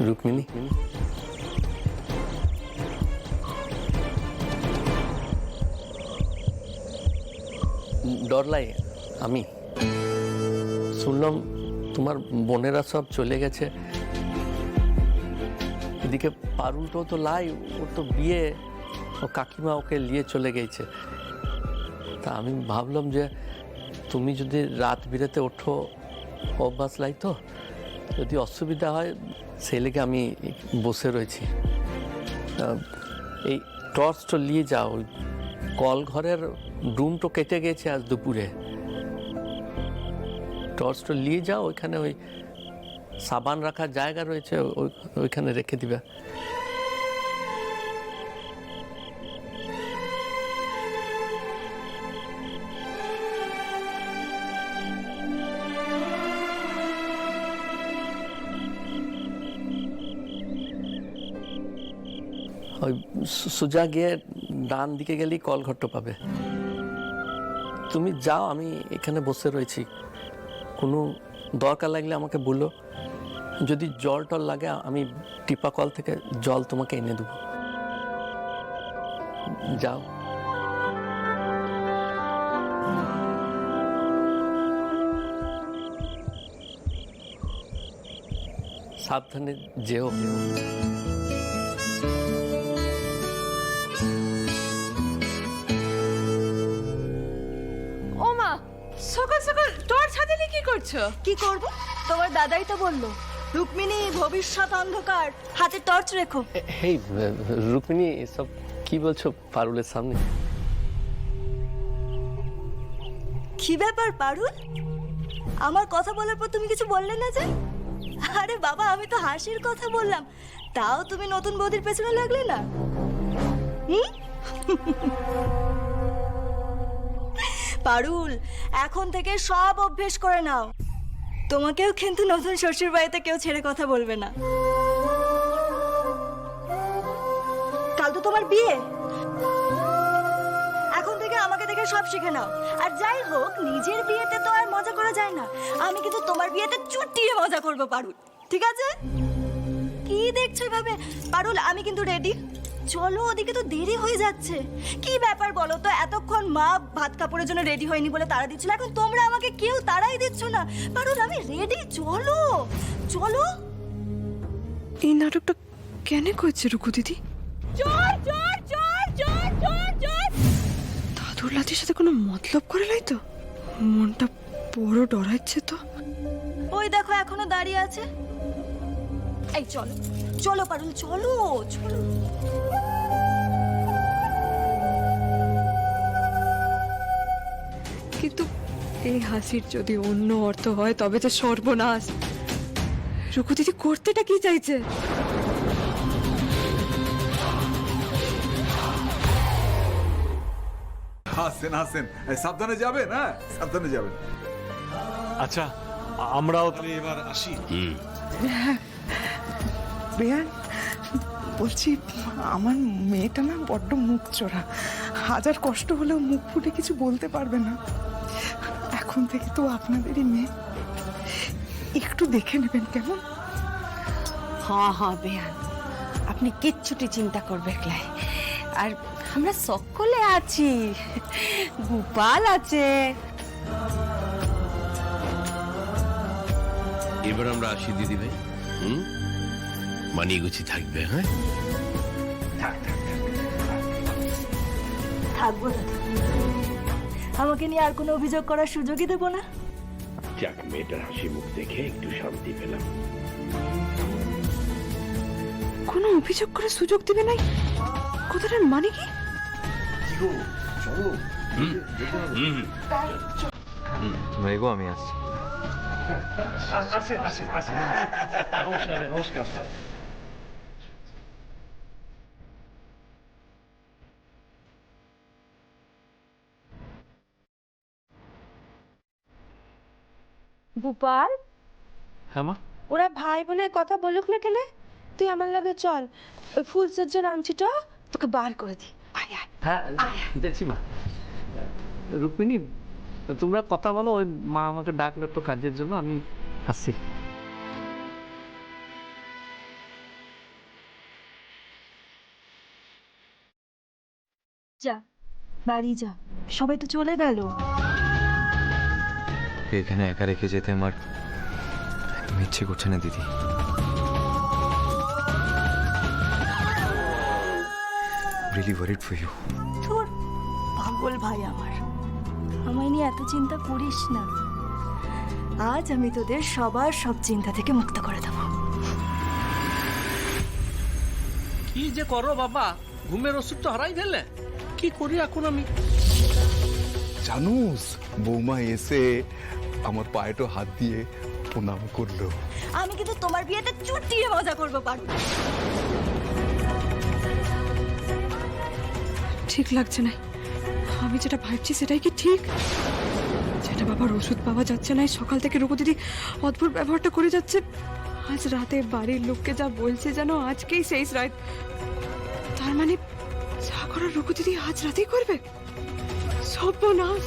রুক্মিণী, ডরলাই আমি শুনলাম তোমার বোনেরা সব চলে গেছে, এদিকে পারুলটাও তো লাই, ওর তো বিয়ে, ও কাকিমা ওকে নিয়ে চলে গেছে। তা আমি ভাবলাম যে তুমি যদি রাত বিরেতে ওঠো, অভ্যাস লাই তো, যদি অসুবিধা হয় সেই লেগে আমি বসে রয়েছি। এই টর্চটা নিয়ে যাও, কল ঘরের ডুমটো কেটে গেছে আজ দুপুরে, টর্চটা নিয়ে যাও, ওইখানে ওই সাবান রাখার জায়গা রয়েছে, ওইখানে রেখে দিবে। ওই সোজা গিয়ে ডান দিকে গেলেই কল ঘরটা পাবে। তুমি যাও, আমি এখানে বসে রয়েছি, কোনো দরকার লাগলে আমাকে বলো। যদি জল টল লাগে আমি টিপা কল থেকে জল তোমাকে এনে দেবো। যাও। সাবধানে যেও। সকাল সকাল টর্চ হাতে নিয়ে কি করছো? কি করব? তোমার দাদাই তো বললো, রুক্মিণী ভবিষ্যৎ অন্ধকার, হাতে টর্চ রেখো। হেই রুক্মিণী, এসব কি বলছো পারুলের সামনে? কি ব্যাপার পারুল, আমার কথা বলার পর তুমি কিছু বললে না যে? আরে বাবা, আমি তো হাসির কথা বললাম, তাও তুমি নতুন বৌদির পেছনে লাগলে না। পারুল, এখন থেকে সব অভ্যেস করে নাও, তোমাকেও কিন্তু নতুন শ্বশুর বাড়িতে কেউ ছেড়ে কথা বলবে না। কাল তো তোমার বিয়ে, এখন থেকে আমাকে দেখে সব শিখে নাও। আর যাই হোক, নিজের বিয়েতে তো আর মজা করা যায় না, আমি কিন্তু তোমার বিয়েতে চুটিয়ে মজা করবো পারুল, ঠিক আছে? কি দেখছো এভাবে? পারুল, আমি কিন্তু রেডি, চলো, ওদিকে তো দেরি হয়ে যাচ্ছে। কি ব্যাপার বলো তো, এতক্ষণ মা ভাত কাপড়ের জন্য রেডি হয়নি বলে তাড়া দিচ্ছিল, এখন তোমরা আমাকে কেউ তাড়াই দিচ্ছ না। পারুল, আমি রেডি, চলো চলো। এই নাটকটা কেন করছে রুকু দিদি? চোর চোর চোর চোর চোর চোর। দাদুর লাঠির সাথে কোনো মতলব করে লাই তো? মনটা বড় ডরাচ্ছে তো। ওই দেখো, এখনো দাঁড়িয়ে আছে। এই চলো চলো পারুল, চলো চলো। কিন্তু এই হাসির যদি অন্য অর্থ হয় তবে তো সর্বনাশ। রুকু দিদি করতেটা কি চাইছে? হাসেন হাসেন, সাবধানে যাবেন, হ্যাঁ সাবধানে যাবেন। আচ্ছা, আমরাও তাহলে এবার আসি। বেয়ান, বলছি আমার মেয়েটা না বড্ড মুখ চোরা, হাজার কষ্ট হলেও মুখ ফুটে কিছু বলতে পারবে না। এখন থেকে তো আপনাদেরই মেয়ে, একটু দেখে নেবেন কেমন? হ্যাঁ হ্যাঁ বেয়ান, আপনি কিচ্ছুটি চিন্তা করবে ক্লাই, আর আমরা সকলে আছি, গোপাল আছে। এবার আমরা আসি দিদি ভাই। মানিয়ে গুছি থাকবে। হ্যাঁ, থাকবো না, আমাকে নিয়ে আর কোনো অভিযোগ করার সুযোগই দেবো না। যাক, মেয়েটার হাসি মুখ দেখে একটু শান্তি পেলাম। কোনো অভিযোগ করে সুযোগ দিবে নাই, কথাটার মানে কি? মেঘো, আমি আসছি। নমস্কার। গোপাল, হ্যাঁ মা? ওরা ভাই বোনের কথা বলুক না কেন, তুই আমার লাগে চল, ওই ফুলসজ্জার আংটিটা তোকে বার করে দি। আয় আয়। হ্যাঁ দেখছি মা। রুক্মিণী, তোমরা কথা বলো, ওই মা আমাকে ডাকলো তো কাজের জন্য, আমি আসছি। যা বাড়ি যা, সবাই তো চলে গেল। এখানে একা রেখে যেতে আমার একদম ইচ্ছে করছে না দিদি। Really worried for you. তোর পাগল ভাই আমার, আমায় নিয়ে এত চিন্তা করিস না। আজ আমি তোদের সবার সব চিন্তা থেকে মুক্ত করে দেবো। কি যে করো বাবা, ঘুমের ওষুধ তো হারাই ফেললে, কি করি এখন আমি? জানুস বৌমা এসে আমার পায়েটো হাত দিয়ে প্রণাম করলো। আমি কিন্তু তোমার বিয়েতে চুটিয়ে মজা করবো পারুল। ঠিক লাগছে না। আমি যেটা ভাবছি সেটাই কি ঠিক? যেটা বাবার ওষুধ পাওয়া যাচ্ছে না, সকাল থেকে রূপা দিদি অদ্ভুত ব্যবহারটা করে যাচ্ছে। আজ রাতে বাড়ির লোককে যা বলছে যেন আজকেই শেষ রাত। তার মানে যা করার রূপা দিদি আজ রাতেই করবে। সর্বনাশ।